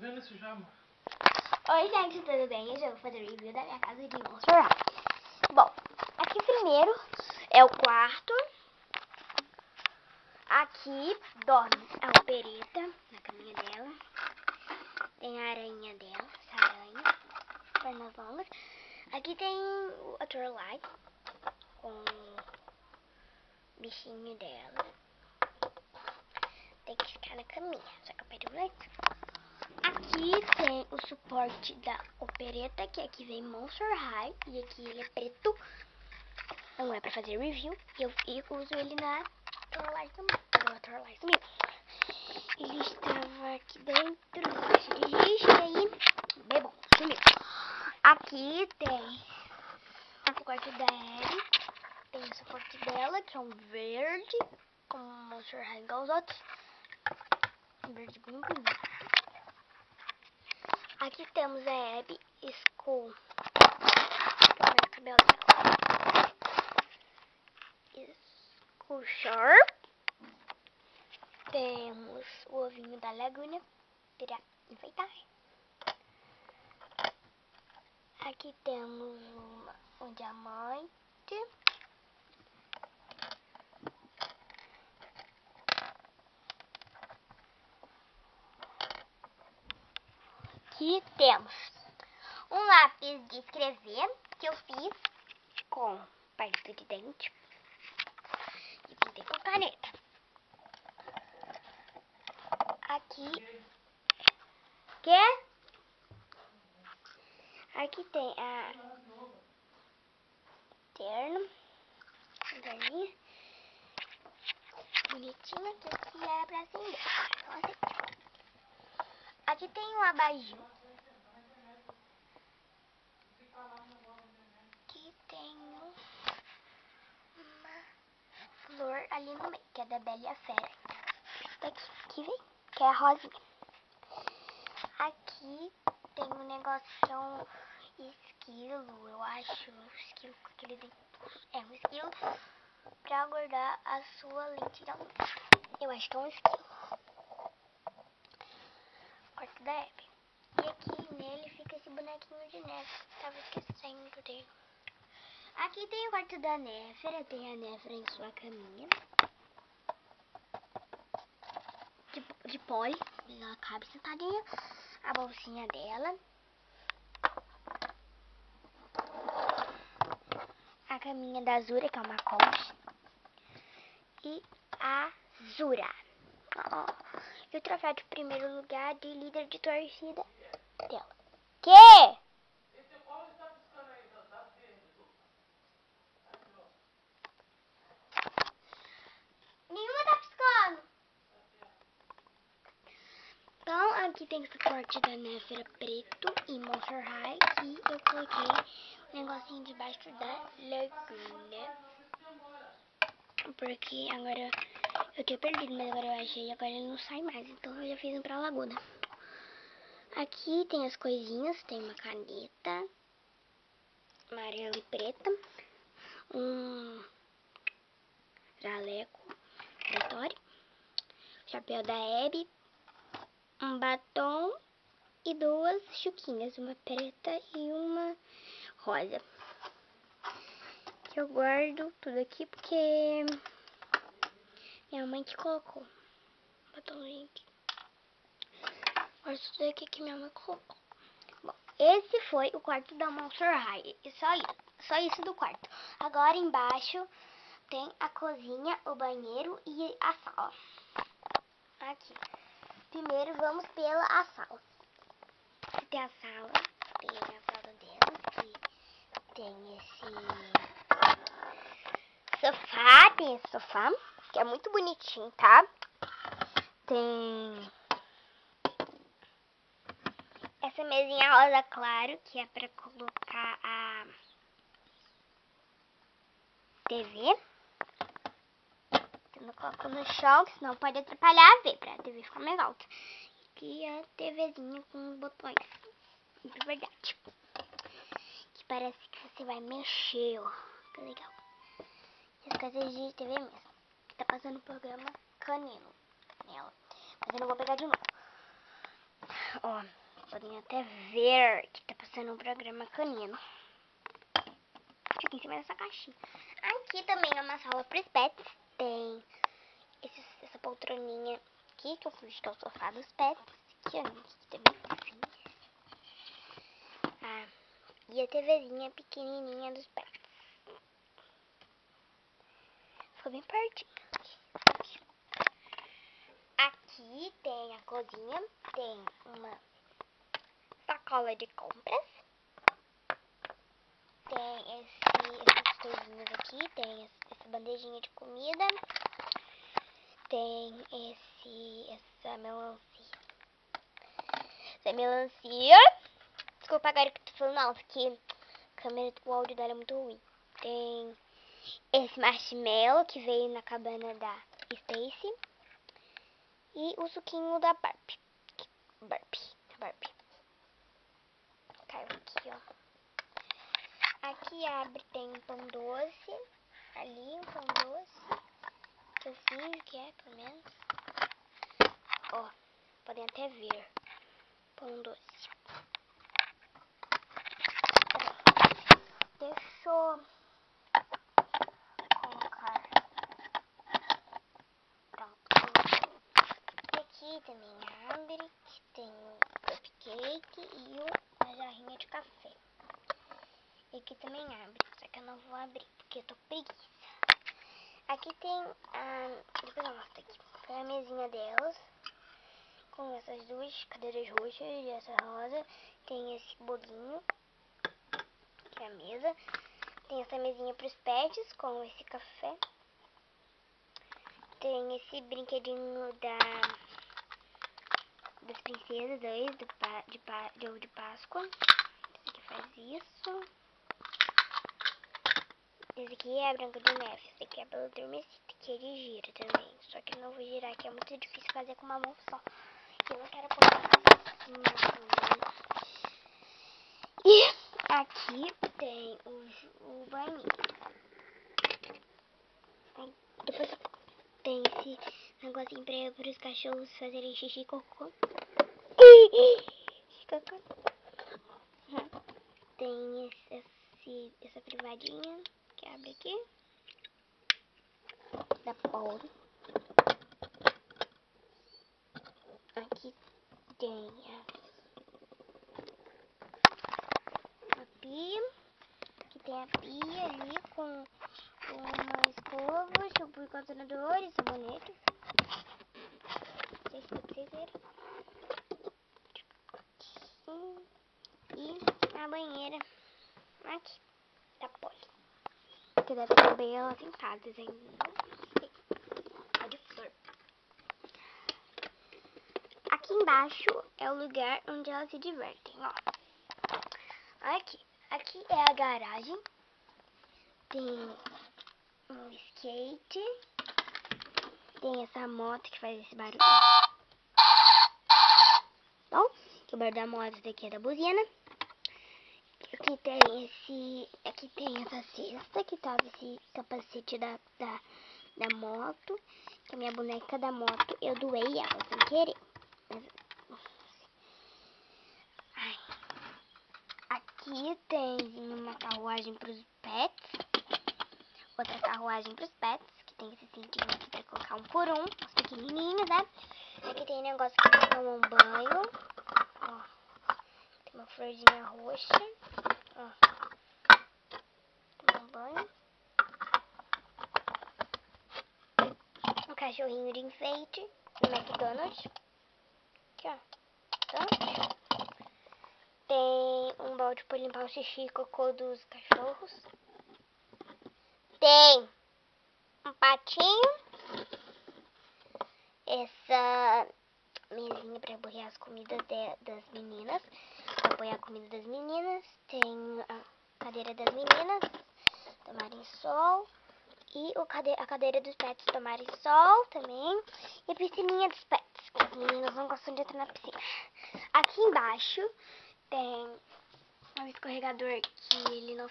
vendo isso já, amor? Oi, gente, tudo bem? Hoje eu vou fazer review da minha casa de Monster High. Bom, aqui primeiro é o quarto. Aqui dorme a opereta na caminha dela. Tem a aranha dela, essa aranha, pernas longas. Aqui tem a Torlai com o bichinho dela. Tem que ficar na caminha, só que eu perdi o leite. Aqui tem o suporte da opereta, que aqui vem Monster High, e aqui ele é preto. Não é pra fazer review, e eu uso ele na Torlai também. Ele estava aqui dentro da caixa de lixo, e aí, bem bom, sumiu. Aqui tem o quarto da Ellie, tem o suporte dela, que é um verde, com Monster High igual os outros. Um verde bem bonito. Aqui temos a Abby School. O cabelo dela. School Sharp. Temos o ovinho da Laguna para enfeitar. Aqui temos um diamante. Aqui temos um lápis de escrever que eu fiz com palito de dente e pintei com caneta. Aqui tem a terninha bonitinha, que aqui é pra acender. Aqui tem um abajur. Aqui tem uma flor ali no meio, que é da Bela e a Fera. Aqui vem, que é a rosinha. Aqui tem um negócio esquilo, eu acho. Esquilo com aquele dente. É um esquilo pra guardar a sua lentidão. Eu acho que é um esquilo. Quarto da Abby. E aqui nele fica esse bonequinho de neve. Tava esquecendo dele. Aqui tem o quarto da Néfera. Tem a Néfera em sua caminha. De pole. Ela cabe sentadinha. A bolsinha dela. A caminha da Azura, que é uma Kombi. E a Zura. E o troféu de primeiro lugar de líder de torcida dela. Que? Nenhuma tá piscando. Então, aqui tem o suporte da Néfera preto e Monster High. E eu coloquei um negocinho debaixo da Laguna. Porque agora eu tinha perdido, mas agora eu achei. Agora ele não sai mais. Então eu já fiz um pra Laguna. Aqui tem as coisinhas. Tem uma caneta amarela e preta. Um jaleco aleatório. Chapéu da Abby. Um batom e duas chuquinhas, uma preta e uma rosa. Que eu guardo tudo aqui porque minha mãe que colocou. Batomzinho aqui. Guardo tudo aqui que minha mãe colocou. Bom, esse foi o quarto da Monster High. E só isso do quarto. Agora embaixo tem a cozinha, o banheiro e a sala. Aqui. Primeiro vamos pela sala. Tem a sala dela, que tem esse sofá, que é muito bonitinho, tá? Tem essa mesinha rosa claro, que é pra colocar a TV. Eu não coloco no chão, que senão pode atrapalhar a ver, pra TV ficar mais alta. Aqui é a TVzinha com botões, de verdade. Que parece que você vai mexer, ó. Que legal. As coisas de TV mesmo. Tá passando o programa Canino nela. Mas eu não vou pegar de novo. Ó, podem até ver que tá passando um programa canino. Aqui em cima dessa caixinha. Aqui também é uma sala para os pets. Tem essa poltroninha aqui, que eu fingi que é o sofá dos pets. Aqui, ó, aqui também. Ah, e a TVzinha pequenininha dos pets. Ficou bem pertinho. Aqui tem a cozinha. Tem uma sacola de compras. Tem essas coisinhas aqui. Tem essa bandejinha de comida. Tem essa melancia. Essa melancia. Desculpa agora que eu tô falando alto, porque a câmera, o áudio dela é muito ruim. Tem esse marshmallow que veio na cabana da Stacy. E o suquinho da Barbie. Barbie. Caiu aqui, ó. Aqui abre, tem um pão doce. Ali um pão doce. Que eu fiz, que é, pelo menos. Ó, podem até ver. Pão doce. Deixa eu colocar. Pronto. Aqui também abre. Tem um cupcake e uma jarrinha de café. E aqui também abre. Só que eu não vou abrir porque eu tô com preguiça. Aqui tem depois eu mostro aqui. Tem a mesinha delas. Com essas duas cadeiras roxas e essa rosa. Tem esse bolinho. Que é a mesa. Tem essa mesinha para os pets com esse café. Tem esse brinquedinho das princesas, de ovo de Páscoa. Esse aqui faz isso. Esse aqui é a Branca de Neve. Esse aqui é a Bela Adormecida, que ele gira também. Só que eu não vou girar, que é muito difícil fazer com uma mão só. Eu não quero pôr assim. E aqui tem o banheiro. Depois tem esse negocinho para os cachorros fazerem xixi e cocô. Tem essa privadinha que abre aqui. Da Paula. Aqui tem a pia. Aqui tem a pia ali com uma escova, shampoo, condicionador e sabonete. Não sei se dá pra vocês verem. E a banheira aqui da Polly. Que deve ter bem elas sentadas ainda. Não sei. É de flor. Aqui embaixo é o lugar onde elas se divertem, ó. Aqui é a garagem. Tem um skate. Tem essa moto que faz esse barulho. Bom, que o barulho da moto daqui é da buzina. Aqui tem essa cesta que tava esse capacete da moto. Que a minha boneca da moto, eu doei ela sem querer. Aqui tem uma carruagem para os pets. Outra carruagem para os pets. Que tem esse cintinho aqui para colocar um por um. Os pequenininhos, né? Aqui tem negócio que eles tomam banho. Ó. Tem uma florzinha roxa. Ó. Tomam banho. Um cachorrinho de enfeite. No McDonald's. Aqui, ó. Então, tem um balde para limpar o xixi e cocô dos cachorros. Tem um patinho. Essa mesinha para apoiar as comidas das meninas. Para apoiar a comida das meninas. Tem a cadeira das meninas tomarem sol. E a cadeira dos pets tomarem sol também. E a piscininha dos pets. Que as meninas não gostam de entrar na piscina. Aqui embaixo tem um escorregador que ele não